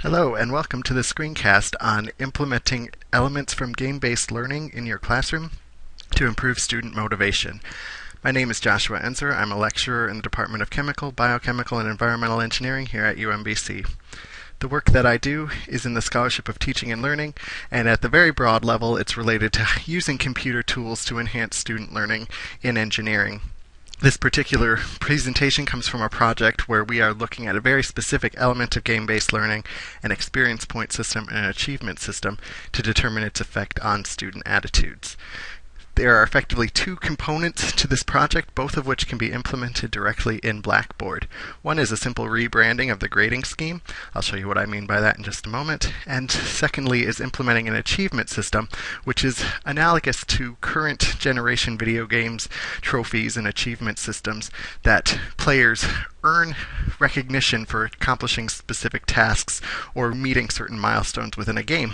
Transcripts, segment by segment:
Hello and welcome to the screencast on implementing elements from game-based learning in your classroom to improve student motivation. My name is Joshua Enzer. I'm a lecturer in the Department of Chemical, Biochemical, and Environmental Engineering here at UMBC. The work that I do is in the Scholarship of Teaching and Learning, and at the very broad level it's related to using computer tools to enhance student learning in engineering. This particular presentation comes from a project where we are looking at a very specific element of game-based learning, an experience point system and an achievement system, to determine its effect on student attitudes. There are effectively two components to this project, both of which can be implemented directly in Blackboard. One is a simple rebranding of the grading scheme. I'll show you what I mean by that in just a moment. And secondly is implementing an achievement system, which is analogous to current generation video games, trophies, and achievement systems that players earn recognition for accomplishing specific tasks or meeting certain milestones within a game.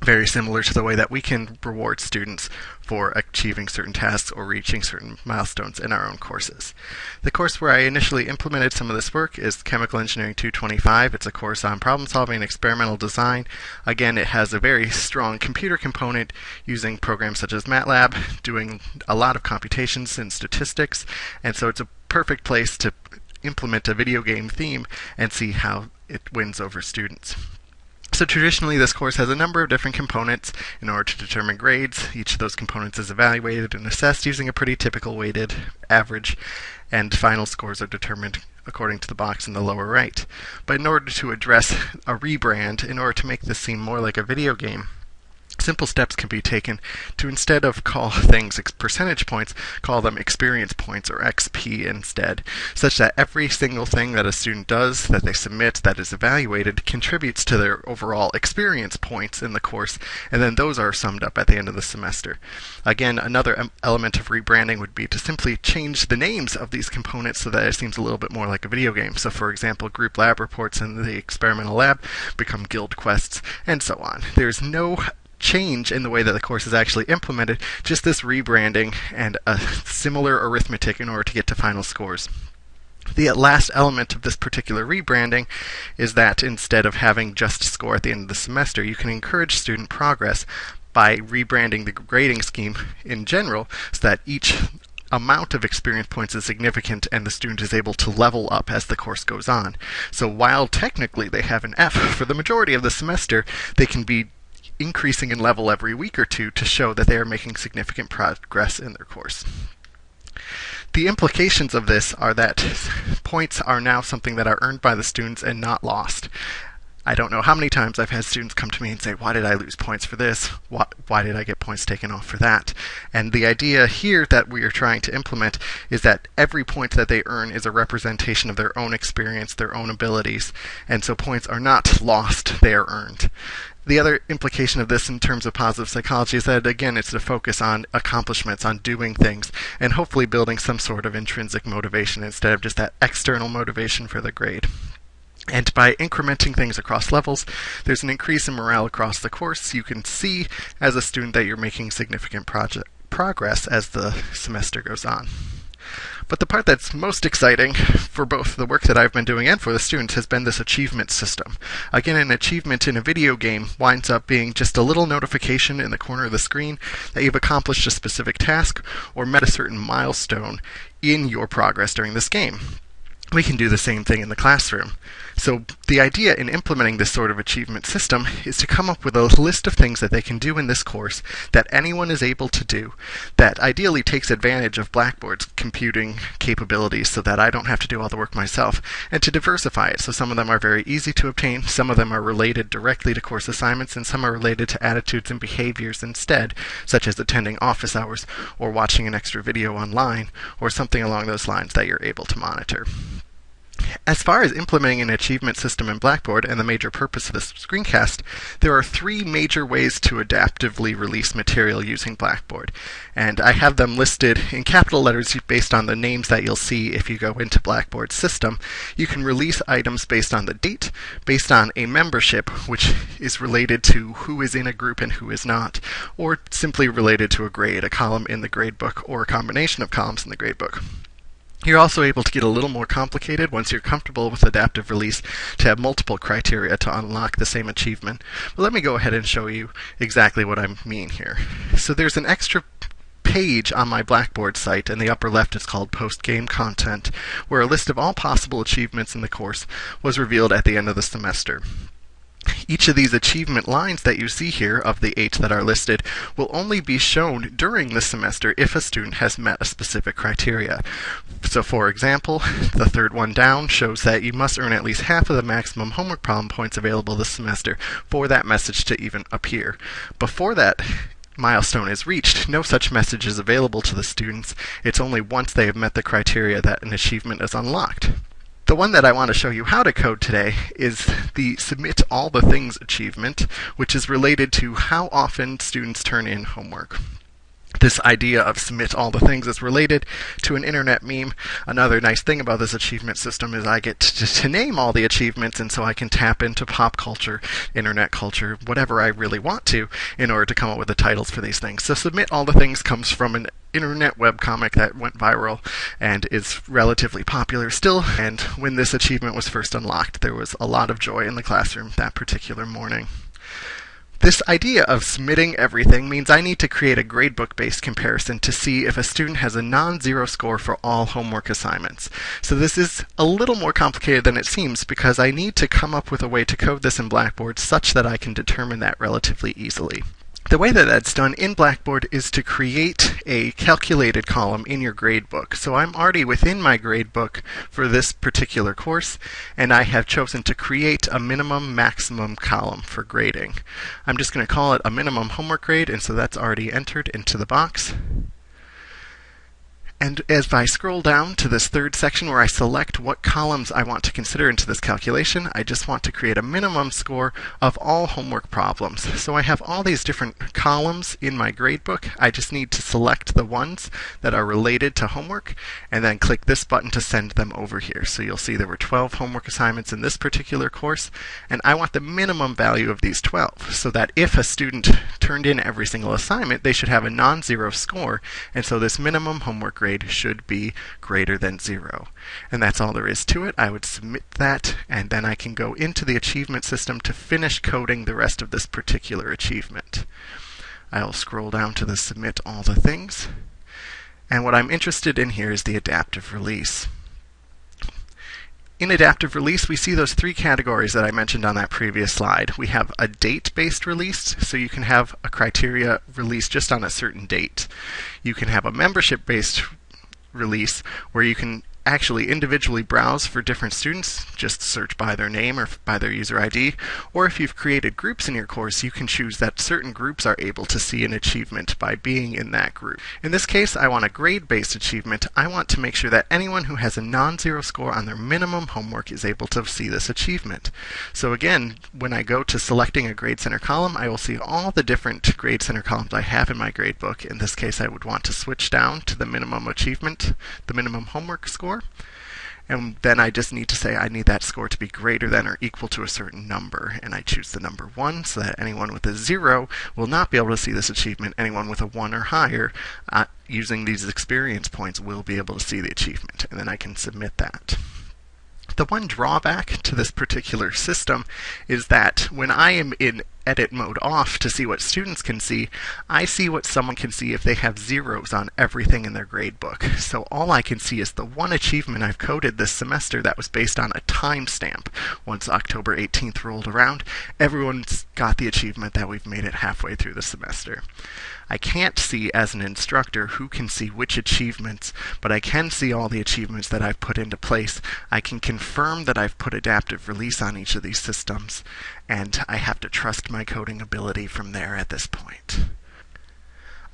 Very similar to the way that we can reward students for achieving certain tasks or reaching certain milestones in our own courses. The course where I initially implemented some of this work is Chemical Engineering 225. It's a course on problem solving and experimental design. Again, it has a very strong computer component using programs such as MATLAB, doing a lot of computations and statistics, and so it's a perfect place to implement a video game theme and see how it wins over students. So traditionally, this course has a number of different components in order to determine grades. Each of those components is evaluated and assessed using a pretty typical weighted average, and final scores are determined according to the box in the lower right. But in order to address a rebrand, in order to make this seem more like a video game, simple steps can be taken to, instead of call things percentage points, call them experience points or XP instead, such that every single thing that a student does, that they submit, that is evaluated, contributes to their overall experience points in the course, and then those are summed up at the end of the semester. Again, another element of rebranding would be to simply change the names of these components so that it seems a little bit more like a video game. So for example, group lab reports in the experimental lab become guild quests, and so on. There's no change in the way that the course is actually implemented, just this rebranding and a similar arithmetic in order to get to final scores. The last element of this particular rebranding is that instead of having just a score at the end of the semester, you can encourage student progress by rebranding the grading scheme in general so that each amount of experience points is significant and the student is able to level up as the course goes on. So while technically they have an F for the majority of the semester, they can be increasing in level every week or two to show that they are making significant progress in their course. The implications of this are that points are now something that are earned by the students and not lost. I don't know how many times I've had students come to me and say, why did I lose points for this? Why did I get points taken off for that? And the idea here that we are trying to implement is that every point that they earn is a representation of their own experience, their own abilities, and so points are not lost, they are earned. The other implication of this in terms of positive psychology is that, again, it's to focus on accomplishments, on doing things, and hopefully building some sort of intrinsic motivation instead of just that external motivation for the grade. And by incrementing things across levels, there's an increase in morale across the course. You can see as a student that you're making significant progress as the semester goes on. But the part that's most exciting for both the work that I've been doing and for the students has been this achievement system. Again, an achievement in a video game winds up being just a little notification in the corner of the screen that you've accomplished a specific task or met a certain milestone in your progress during this game. We can do the same thing in the classroom. So the idea in implementing this sort of achievement system is to come up with a list of things that they can do in this course that anyone is able to do, that ideally takes advantage of Blackboard's computing capabilities so that I don't have to do all the work myself, and to diversify it. So some of them are very easy to obtain, some of them are related directly to course assignments, and some are related to attitudes and behaviors instead, such as attending office hours or watching an extra video online or something along those lines that you're able to monitor. As far as implementing an achievement system in Blackboard and the major purpose of this screencast, there are three major ways to adaptively release material using Blackboard. And I have them listed in capital letters based on the names that you'll see if you go into Blackboard's system. You can release items based on the date, based on a membership, which is related to who is in a group and who is not, or simply related to a grade, a column in the gradebook, or a combination of columns in the gradebook. You're also able to get a little more complicated once you're comfortable with adaptive release to have multiple criteria to unlock the same achievement. But let me go ahead and show you exactly what I mean here. So there's an extra page on my Blackboard site. In the upper left, it's called Post-Game Content, where a list of all possible achievements in the course was revealed at the end of the semester. Each of these achievement lines that you see here, of the 8 that are listed, will only be shown during the semester if a student has met a specific criteria. So for example, the third one down shows that you must earn at least half of the maximum homework problem points available this semester for that message to even appear. Before that milestone is reached, no such message is available to the students. It's only once they have met the criteria that an achievement is unlocked. The one that I want to show you how to code today is the Submit All the Things achievement, which is related to how often students turn in homework. This idea of submit all the things is related to an internet meme. Another nice thing about this achievement system is I get to name all the achievements, and so I can tap into pop culture, internet culture, whatever I really want to, in order to come up with the titles for these things. So Submit All the Things comes from an internet webcomic that went viral and is relatively popular still. And when this achievement was first unlocked, there was a lot of joy in the classroom that particular morning. This idea of submitting everything means I need to create a gradebook-based comparison to see if a student has a non-zero score for all homework assignments. So this is a little more complicated than it seems because I need to come up with a way to code this in Blackboard such that I can determine that relatively easily. The way that that's done in Blackboard is to create a calculated column in your gradebook. So I'm already within my gradebook for this particular course, and I have chosen to create a minimum maximum column for grading. I'm just going to call it a minimum homework grade, and so that's already entered into the box. And as I scroll down to this third section where I select what columns I want to consider into this calculation, I just want to create a minimum score of all homework problems. So I have all these different columns in my gradebook. I just need to select the ones that are related to homework and then click this button to send them over here. So you'll see there were 12 homework assignments in this particular course, and I want the minimum value of these 12 so that if a student turned in every single assignment, they should have a non-zero score, and so this minimum homework grade should be greater than 0. And that's all there is to it. I would submit that, and then I can go into the achievement system to finish coding the rest of this particular achievement. I'll scroll down to the Submit All the Things, and what I'm interested in here is the adaptive release. In adaptive release, we see those 3 categories that I mentioned on that previous slide. We have a date-based release, so you can have a criteria released just on a certain date. You can have a membership-based release where you can actually individually browse for different students, just search by their name or by their user ID, or if you've created groups in your course, you can choose that certain groups are able to see an achievement by being in that group. In this case, I want a grade-based achievement. I want to make sure that anyone who has a non-zero score on their minimum homework is able to see this achievement. So again, when I go to selecting a grade center column, I will see all the different grade center columns I have in my gradebook. In this case, I would want to switch down to the minimum achievement, the minimum homework score. And then I just need to say I need that score to be greater than or equal to a certain number. And I choose the number 1 so that anyone with a 0 will not be able to see this achievement. Anyone with a 1 or higher using these experience points will be able to see the achievement. And then I can submit that. The one drawback to this particular system is that when I am in edit mode off to see what students can see, I see what someone can see if they have zeros on everything in their gradebook. So all I can see is the one achievement I've coded this semester that was based on a timestamp. Once October 18th rolled around, everyone's got the achievement that we've made it halfway through the semester. I can't see as an instructor who can see which achievements, but I can see all the achievements that I've put into place. I can confirm that I've put adaptive release on each of these systems, and I have to trust my coding ability from there at this point.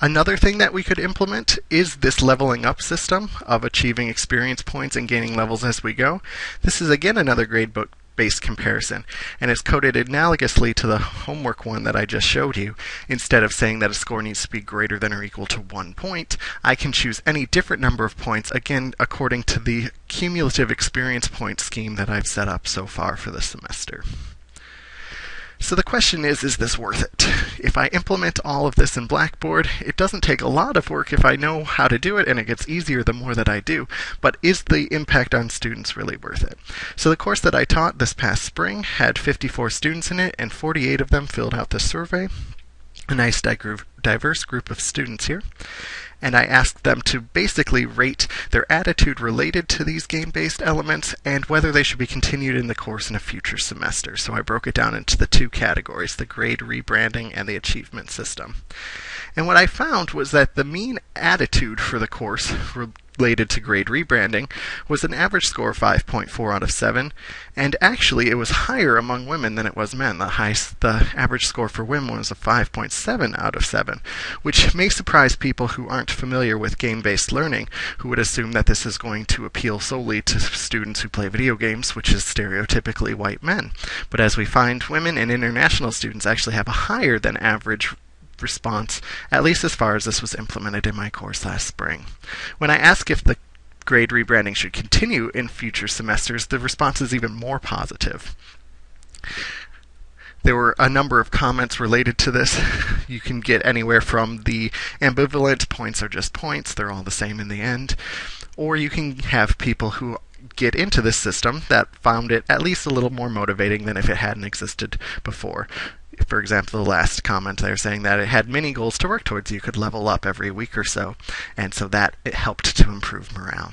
Another thing that we could implement is this leveling up system of achieving experience points and gaining levels as we go. This is again another gradebook-based comparison, and it's coded analogously to the homework one that I just showed you. Instead of saying that a score needs to be greater than or equal to 1 point, I can choose any different number of points, again according to the cumulative experience point scheme that I've set up so far for the semester. So the question is this worth it? If I implement all of this in Blackboard, it doesn't take a lot of work if I know how to do it, and it gets easier the more that I do. But is the impact on students really worth it? So the course that I taught this past spring had 54 students in it, and 48 of them filled out the survey. A nice diverse group of students here. And I asked them to basically rate their attitude related to these game-based elements and whether they should be continued in the course in a future semester. So I broke it down into the two categories, the grade rebranding and the achievement system. And what I found was that the mean attitude for the course related to grade rebranding was an average score of 5.4 out of 7, and actually it was higher among women than it was men. The average score for women was a 5.7 out of 7, which may surprise people who aren't familiar with game-based learning, who would assume that this is going to appeal solely to students who play video games, which is stereotypically white men. But as we find, women and international students actually have a higher than average response, at least as far as this was implemented in my course last spring. When I ask if the grade rebranding should continue in future semesters, the response is even more positive. There were a number of comments related to this. You can get anywhere from the ambivalent points are just points, they're all the same in the end, or you can have people who get into this system that found it at least a little more motivating than if it hadn't existed before. For example, the last comment, they're saying that it had many goals to work towards. You could level up every week or so, and so that it helped to improve morale.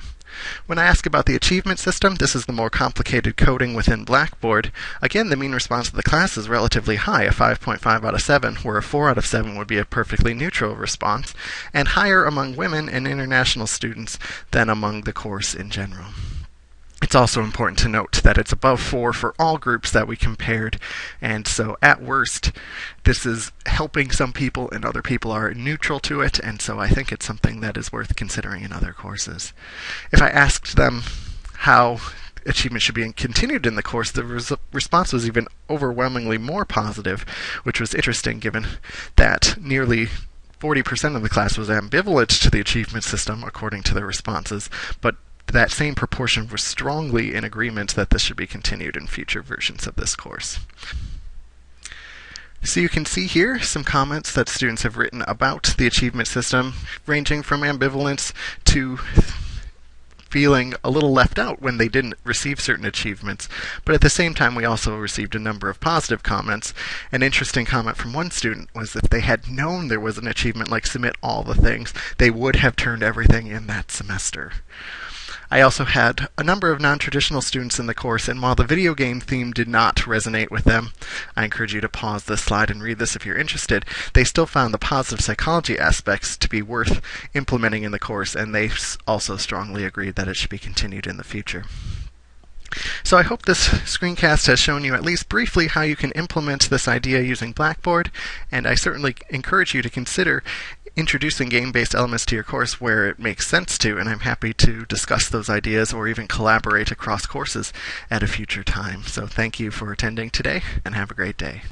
When I ask about the achievement system, this is the more complicated coding within Blackboard. Again, the mean response of the class is relatively high, a 5.5 out of 7, where a 4 out of 7 would be a perfectly neutral response, and higher among women and international students than among the course in general. It's also important to note that it's above 4 for all groups that we compared, and so at worst, this is helping some people and other people are neutral to it, and so I think it's something that is worth considering in other courses. If I asked them how achievement should be continued in the course, the response was even overwhelmingly more positive, which was interesting given that nearly 40% of the class was ambivalent to the achievement system, according to their responses, but that same proportion was strongly in agreement that this should be continued in future versions of this course. So you can see here some comments that students have written about the achievement system, ranging from ambivalence to feeling a little left out when they didn't receive certain achievements. But at the same time, we also received a number of positive comments. An interesting comment from one student was if they had known there was an achievement like submit all the things, they would have turned everything in that semester. I also had a number of non-traditional students in the course, and while the video game theme did not resonate with them, I encourage you to pause this slide and read this if you're interested, they still found the positive psychology aspects to be worth implementing in the course, and they also strongly agreed that it should be continued in the future. So I hope this screencast has shown you at least briefly how you can implement this idea using Blackboard, and I certainly encourage you to consider introducing game-based elements to your course where it makes sense to, and I'm happy to discuss those ideas or even collaborate across courses at a future time. So thank you for attending today, and have a great day.